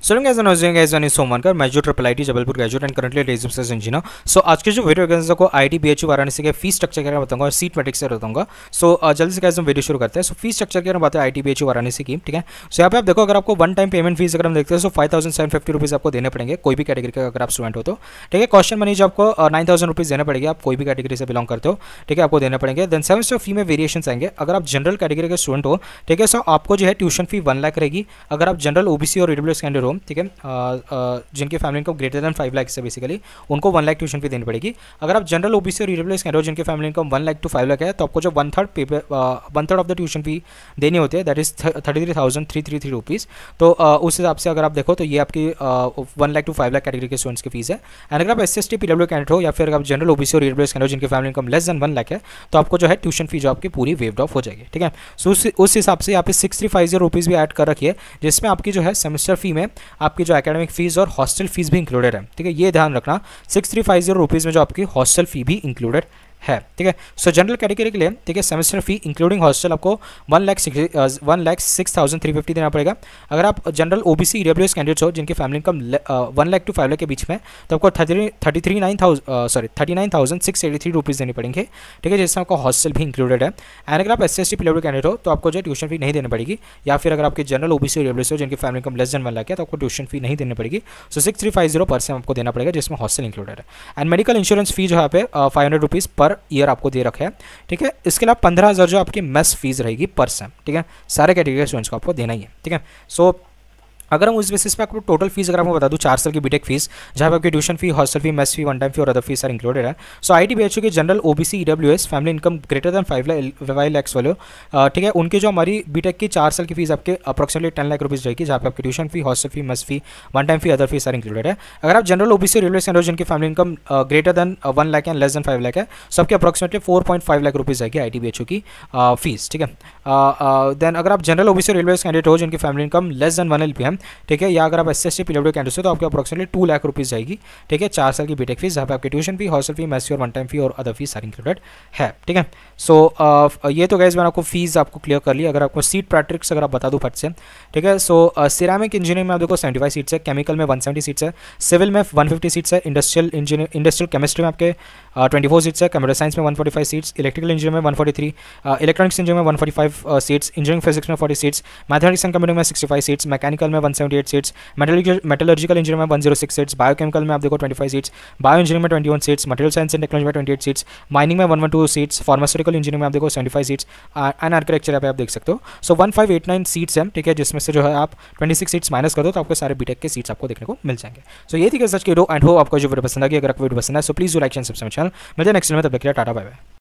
So guys, I'm Somankar, major triple IT Jabalpur graduate and currently residence engineer. So आज के जो video है को आईटी बीएचयू वाराणसी के फीस स्ट्रक्चर के बारे में बताऊंगा और सीट मैट्रिक्स से बताऊंगा। सो जल्दी से कैसे हम वीडियो शुरू करते हैं। सो फीस स्ट्रक्चर के बारे में बात है आईटी बीएचयू वाराणसी की, ठीक है। सो यहाँ पे आप देखो, अगर आपको वन टाइम पेमेंट फीस अगर हम देखते हैं तो 5750 रुपीज़ आपको देने पड़ेंगे कोई भी कैटेगरी का अगर आप स्टूडेंट हो तो, ठीक है। क्वेश्चन मनी जो आपको 9000 रुपीज़ देना पड़ेगा, आप कोई भी कैटेगरी से बिलोंग करते हो, ठीक है, आपको देने पड़ेंगे। देन सेमेस्टर फी में वेरिएशन आएंगे। अगर आप जनरल कैटेगरी के स्टूडेंट हो, ठीक है, सो आपको जो है ट्यूशन फी 1 लाख रहेगी। अगर आप जनरल ओबीसी और ईडब्ल्यूएस कैंडिडेट हो, ठीक है, जिनकी family income greater than 5 lakh से बेसिकली उनको 1 लाख ट्यूशन फी देनी पड़ेगी। अगर आप जनरल ओबीसी और ईडब्ल्यूएस कैंडिडेट हो जिनकी family income 1 lakh to 5 lakh है, तो आपको जो 1/3 ऑफ द ट्यूशन फी देनी होती है, दैट इज 33,333 रुपीज़। तो उस हिसाब से अगर आप देखो तो ये आपकी 1 लाख टू 5 लाख कैटेगरी के स्टूडेंट्स की फीस है। एंड अगर आप SC/ST PW कैंडिडेट हो या फिर आप जनरल ओबीसी और ईडब्ल्यूएस कैंडिडेट जिनकी family income less than 1 lakh है, तो आपको जो है ट्यूशन फी जो आपकी पूरी वेव्ड ऑफ हो जाएगी, ठीक है। सो उस हिसाब से यहाँ पे 6350 रुपीज़ भी ऐड कर रखिए, जिसमें आपकी जो है सेमेस्टर फी में आपकी जो एकेडमिक फीस और हॉस्टल फीस भी इंक्लूडेड है, ठीक है। ये ध्यान रखना 6350 रुपीज़ में जो आपकी हॉस्टल फी भी इंक्लूडेड है, ठीक है। सो जनरल कैटेगरी के लिए, ठीक है, सेमेस्टर फी इंक्लूडिंग हॉस्टल आपको 1,06,350 देना पड़ेगा। अगर आप जनरल ओबीसी ईडब्ल्यूएस कैंडिडेट्स हो जिनकी family income 1 lakh to 5 lakh के बीच में, तो आपको 39,683 रुपीज़ देने पड़ेंगे, ठीक है, जिसमें आपका हॉस्टल भी इंक्लूडेड है। एंड अगर आप SC/ST PW कैंडिडेट हो तो आपको जो ट्यूशन फी नहीं देनी पड़ेगी, या फिर अगर आपके जनरल ओबीसी ईडब्ल्यूएस हो जिनकी family income less than 1 lakh है, तो आपको ट्यूशन फी नहीं देनी पड़ेगी। सो 6350 पर सेम आपको देना पड़ेगा, जिसमें हॉस्टल इंक्लूडेड है। एंड मेडिकल इंश्योरेंस फी जो यहाँ पे 500 रुपीज़ पर ईयर आपको दे रखा है, ठीक है। इसके अलावा 15,000 जो आपकी मेस फीस रहेगी पर सेम, ठीक है, सारे कैटेगरी के स्टूडेंट्स को आपको देना ही है, ठीक है। सो अगर हम उस बेसिस पे आपको टोटल फीस अगर आपको बता दूं 4 साल की बीटेक फीस, जहाँ पे आपकी tuition fee, hostel fee, mess fee, one time fee और अदर फीस आर इंक्लूडेड है। सो आईटी बीएचयू की general OBC EWS family income greater than 5 lakh वाले, ठीक है, उनकी जो हमारी बीटेक की 4 साल की फीस आपके अप्रोक्सीमेटली 10 लाख रुपीज़ रहेगी, जहाँ पे आपकी tuition fee, hostel fee, mess fee, one time fee, other fees are included है। अगर आप जनरल ओबीसी ईडब्ल्यूएस कैंडिडेट जिनकी family income greater than 1 lakh and less than 5 lakh है, सबके अप्रोक्सीमेटली 4.5 लाख रुपीज़ रहेगी आईटी बीएचयू की फीस, ठीक है। देन अगर आप जनरल ओबीसी और ईडब्ल्यूएस कैंडिडेट हो जिनकी family income less than 1 LPM, ठीक है, या अगर आप SC/ST PW कैंडिडेट हो तो आपको अप्रोक्सीमेटली 2 लाख रुपीज़ जाएगी, ठीक है, 4 साल की बीटेक फीस, जहाँ पे आपकी tuition fee, hostel fee, mess fee और वन टाइम फी और अदर फीस सारी इंक्लूडेड है, ठीक है। सो ये तो गाइस मैंने आपको फीस आपको क्लियर कर लिया। अगर आपको सीट पैट्रिक्स अगर आप बता दूँ फट से, ठीक है। सो सिरामिक इंजीनियरिंग में आप देखो 75 सीट्स है, केमिकल में 170 सीट्स है, सिविल में 150 सीट्स है, इंडस्ट्रियल केमिस्ट्री में आपके 24 सीट्स है, कंप्यूटर साइंस में 145 सीट्स, इलेक्ट्रिकल इंजीनियरिंग में 143, इलेक्ट्रॉनिक्स इंजीनियरिंग में 145 सीट्स, इंजीनियरिंग फिजिक्स में 40 सीट्स, मैथमेटिक्स एंड कंप्यूटिंग में 65 सीट्स, मैकेनिकल में 178 सीट्स, मेटलर्जिकल इंजीनियरिंग में 106 सीट्स, बायोकेमिकल में आप देखो 25 सीट्स, बायो इंजीनियरिंग में 21 seats, material science and technology में 28 सीट्स, माइनिंग में 112 सीट्स, फार्मास्यूटिकल इंजीनियरिंग में आप देखो 75 सीट्स, एंड आर्किटेक्चर पे आप देख सकते हो। सो 1589 सीट्स हैं, ठीक है, जिसमें से जो है आप 26 सीट्स माइनस कर दो तो आपको सारे बीटेक के सीट्स आपको देखने को मिल जाएंगे। सो ये थी सच की वीडियो एंड होप आपको जो वीडियो पसंद आ गई। अगर आपको वीडियो पसंद है so please do like and subscribe channel. मिलते हैं नेक्स्ट में, तब तक के लिए टाटा बाय बाय।